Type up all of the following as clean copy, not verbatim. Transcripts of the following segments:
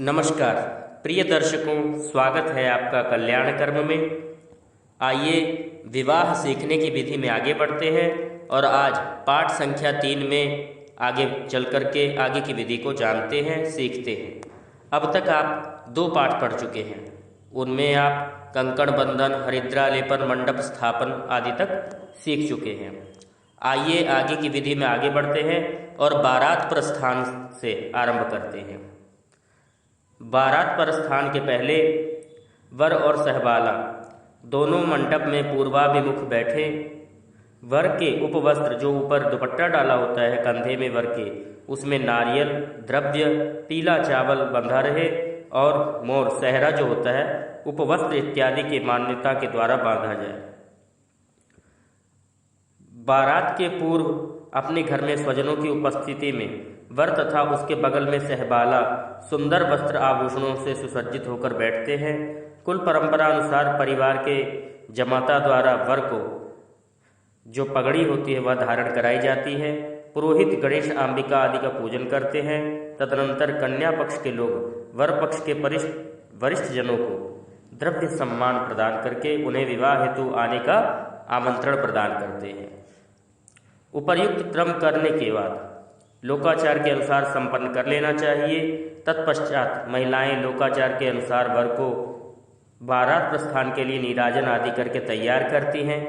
नमस्कार प्रिय दर्शकों, स्वागत है आपका कल्याण कर्म में। आइए विवाह सीखने की विधि में आगे बढ़ते हैं और आज पाठ संख्या 3 में आगे चल कर के आगे की विधि को जानते हैं, सीखते हैं। अब तक आप 2 पाठ पढ़ चुके हैं, उनमें आप कंकण बंधन, हरिद्रा लेपन, मंडप स्थापन आदि तक सीख चुके हैं। आइए आगे की विधि में आगे बढ़ते हैं और बारात प्रस्थान से आरंभ करते हैं। बारात प्रस्थान के पहले वर और सहबाला दोनों मंडप में पूर्वाभिमुख बैठे। वर के उपवस्त्र, जो ऊपर दुपट्टा डाला होता है कंधे में वर के, उसमें नारियल, द्रव्य, पीला चावल बंधा रहे और मोर, सहरा जो होता है, उपवस्त्र इत्यादि की मान्यता के द्वारा बांधा जाए। बारात के पूर्व अपने घर में स्वजनों की उपस्थिति में वर तथा उसके बगल में सहबाला सुंदर वस्त्र आभूषणों से सुसज्जित होकर बैठते हैं। कुल परंपरा अनुसार परिवार के जमाता द्वारा वर को जो पगड़ी होती है वह धारण कराई जाती है। पुरोहित गणेश, अंबिका आदि का पूजन करते हैं। तदनंतर कन्या पक्ष के लोग वर पक्ष के वरिष्ठ जनों को द्रव्य सम्मान प्रदान करके उन्हें विवाह हेतु आने का आमंत्रण प्रदान करते हैं। उपर्युक्त क्रम करने के बाद लोकाचार के अनुसार संपन्न कर लेना चाहिए। तत्पश्चात महिलाएं लोकाचार के अनुसार वर को बारात प्रस्थान के लिए नीराजन आदि करके तैयार करती हैं।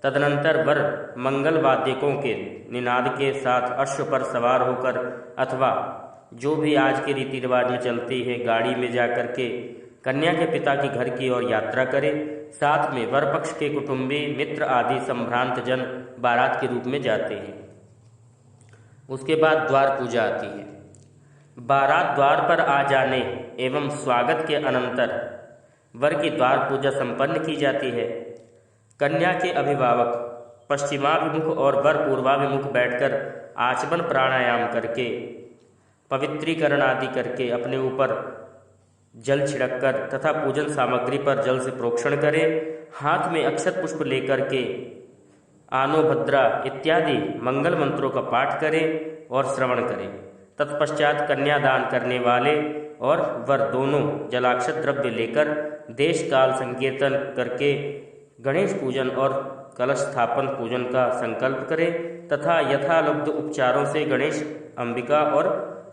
तदनंतर वर मंगल वाद्यकों के निनाद के साथ अश्व पर सवार होकर अथवा जो भी आज के रीति रिवाज में चलती है गाड़ी में जाकर के कन्या के पिता के घर की ओर यात्रा करे। साथ में वर पक्ष के कुटुंबी, मित्र आदि संभ्रांत जन बारात के रूप में जाते हैं। उसके बाद द्वार पूजा आती है। बारात द्वार पर आ जाने एवं स्वागत के अनंतर वर की द्वार पूजा संपन्न की जाती है। कन्या के अभिभावक पश्चिमाभिमुख और वर पूर्वाभिमुख बैठकर आचमन प्राणायाम करके, पवित्रीकरण आदि करके अपने ऊपर जल छिड़ककर तथा पूजन सामग्री पर जल से प्रोक्षण करें। हाथ में अक्षत पुष्प लेकर के आनो भद्रा इत्यादि मंगल मंत्रों का पाठ करें और श्रवण करें। तत्पश्चात कन्यादान करने वाले और वर दोनों जलाक्षत द्रव्य लेकर देश काल संकीर्तन करके गणेश पूजन और कलश स्थापन पूजन का संकल्प करें तथा यथालब्ध उपचारों से गणेश, अंबिका और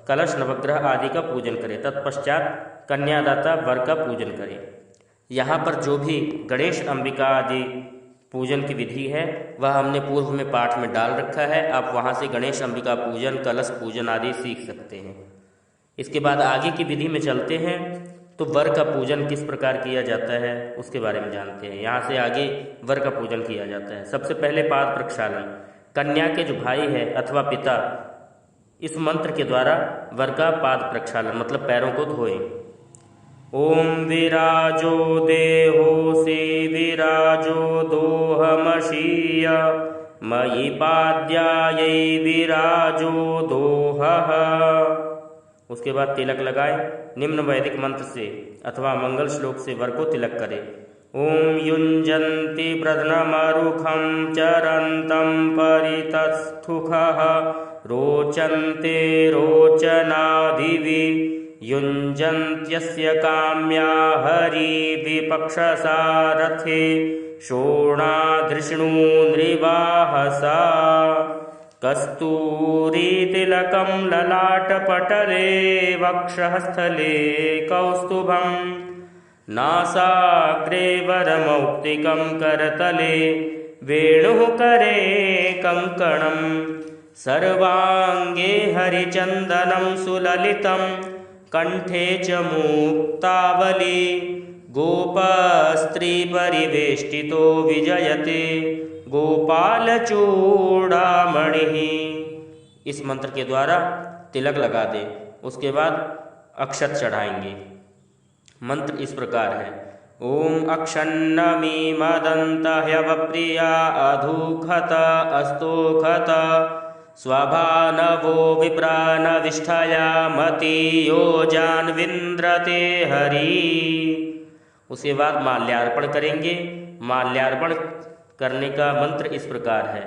कलश नवग्रह आदि का पूजन करें। तत्पश्चात कन्यादाता वर का पूजन करें। यहाँ पर जो भी गणेश, अंबिका आदि पूजन की विधि है वह हमने पूर्व में पाठ में डाल रखा है। आप वहाँ से गणेश, अंबिका पूजन, कलश पूजन आदि सीख सकते हैं। इसके बाद आगे की विधि में चलते हैं तो वर का पूजन किस प्रकार किया जाता है उसके बारे में जानते हैं। यहाँ से आगे वर का पूजन किया जाता है। सबसे पहले पाद प्रक्षालन। कन्या के जो भाई है अथवा पिता इस मंत्र के द्वारा वर का पाद प्रक्षालन मतलब पैरों को धोए। ओम विराजो देहोसी विराजो दोहमशीय मयि पाद्यायै विराजो दोहः। उसके बाद तिलक लगाए। निम्न वैदिक मंत्र से अथवा मंगल श्लोक से वर को तिलक करें। ओम युञ्जन्ति प्रध्नमरुखं चरन्तं परितस्थुखः रोचन्ते रोचनादिवि युञ्जन्त्यस्य काम्या हरि विपक्षसारथे शोणाधृष्णु नृवाहसा। कस्तूरीतिलकं ललाटपटले वक्षःस्थले कौस्तुभं नासाग्रे वरमौक्तिकं करतले वेणुः करे कङ्कणं सर्वाङ्गे हरिचन्दनं सुललितं कंठे च मुक्तावली गोपस्त्री परिवेष्टितो विजयते गोपालचूड़ामणिः। इस मंत्र के द्वारा तिलक लगा दें। उसके बाद अक्षत चढ़ाएंगे। मंत्र इस प्रकार है। ओम अक्षन्नमी मदंत ह्यवप्रिया अधुखत अस्तोखत स्वभानवो विप्रानविष्ठया मति योजान्विन्द्रते हरि। उसके बाद माल्यार्पण करेंगे। माल्यार्पण करने का मंत्र इस प्रकार है।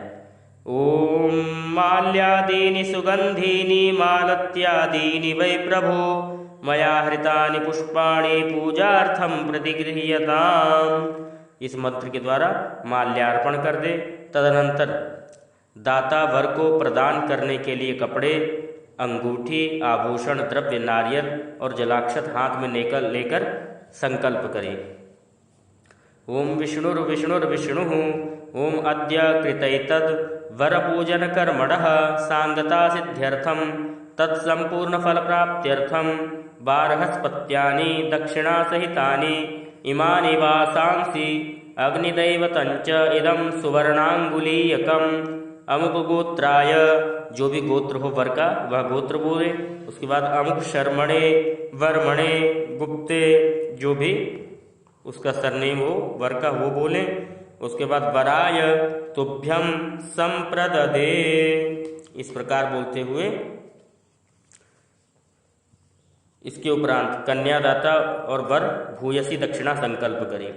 ओम माल्यादीनि सुगंधीनि मालत्यादीनि वै प्रभो मया हृतानि पुष्पाणि पूजार्थं प्रतिगृह्यताम्। इस मंत्र के द्वारा माल्यार्पण कर दे। तदनंतर दाता वर को प्रदान करने के लिए कपड़े, अंगूठी, आभूषण, द्रव्य, नारियल और जलाक्षत हाथ में लेकर संकल्प करे। ओम विष्णुर्विष्णुर्विष्णुः ओम अद्य कृतैतद् वरपूजन कर्मणः सांगता सिद्ध्यर्थं तत्संपूर्ण फल प्राप्त्यर्थं बारहस्पत्यानि दक्षिणासहितानि इमानि वासांसि अग्निदैवतंच इदं सुवर्णांगुलीयकम् अमुक गोत्राय, जो भी गोत्र हो वर का वह गोत्र बोले। उसके बाद अमुक शर्मणे, वर्मणे, गुप्ते, जो भी उसका सरनेम हो वर का वो बोले। उसके बाद वराय तुभ्यम संप्रददे, इस प्रकार बोलते हुए इसके उपरांत कन्यादाता और वर भूयसी दक्षिणा संकल्प करे।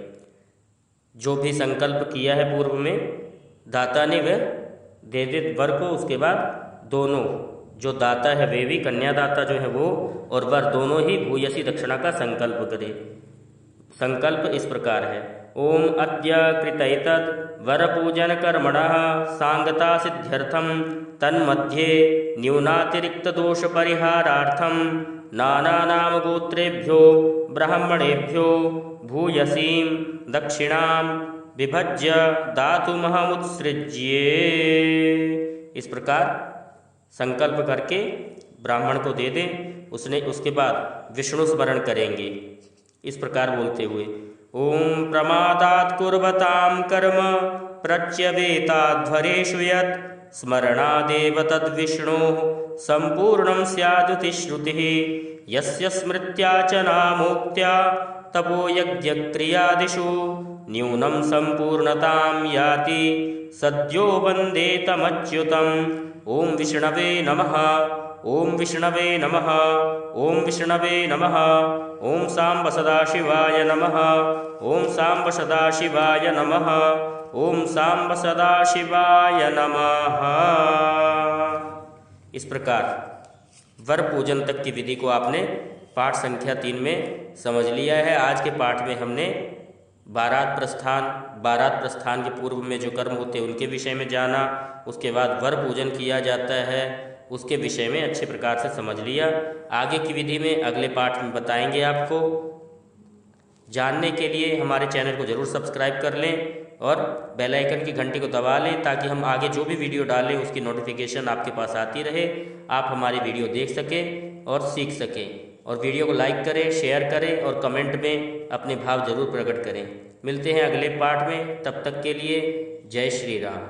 जो भी संकल्प किया है पूर्व में दाता ने वह दे दे वर को। उसके बाद दोनों जो दाता है वे भी, कन्यादाता जो है वो और वर दोनों ही भूयसी दक्षिणा का संकल्प करे। संकल्प इस प्रकार है। ओम अद्य कृतैतद् वरपूजन कर्मणः सांगता सिद्ध्यर्थं तन्मध्ये न्यूनातिरिक्त दोष परिहारार्थं नानानाम गोत्रेभ्यो ब्राह्मणेभ्यो भूयसीं दक्षिणां विभज्य दातुमहमुत्सृज्ये। इस प्रकार संकल्प करके ब्राह्मण को दे दें। उसके बाद विष्णु स्मरण करेंगे इस प्रकार बोलते हुए। ओम प्रमादात् कुर्वतां कर्म प्रच्यवेताध्वरेषु यत् स्मरणादेव तद्विष्णोः संपूर्णं स्यादिति श्रुतिः यस्य स्मृत्या च नामोक्त्या तपोयज्ञक्रियादिषु न्यूनं संपूर्णतां याति सद्यो वन्दे तमच्युतम्। ओम विष्णवे नमः। ओम विष्णवे नमः। ओम विष्णवे नमः। ओम सांब सदाशिवाय नमः। ओम सांब सदाशिवाय नमः। ओम सांब सदाशिवाय नमः। इस प्रकार वर पूजन तक की विधि को आपने पाठ संख्या 3 में समझ लिया है। आज के पाठ में हमने बारात प्रस्थान के पूर्व में जो कर्म होते हैं उनके विषय में जाना। उसके बाद वर पूजन किया जाता है उसके विषय में अच्छे प्रकार से समझ लिया। आगे की विधि में अगले पाठ में बताएंगे आपको। जानने के लिए हमारे चैनल को जरूर सब्सक्राइब कर लें और बेल आइकन की घंटी को दबा लें ताकि हम आगे जो भी वीडियो डालें उसकी नोटिफिकेशन आपके पास आती रहे, आप हमारी वीडियो देख सकें और सीख सकें। और वीडियो को लाइक करें, शेयर करें और कमेंट में अपने भाव जरूर प्रकट करें। मिलते हैं अगले पाठ में, तब तक के लिए जय श्री राम।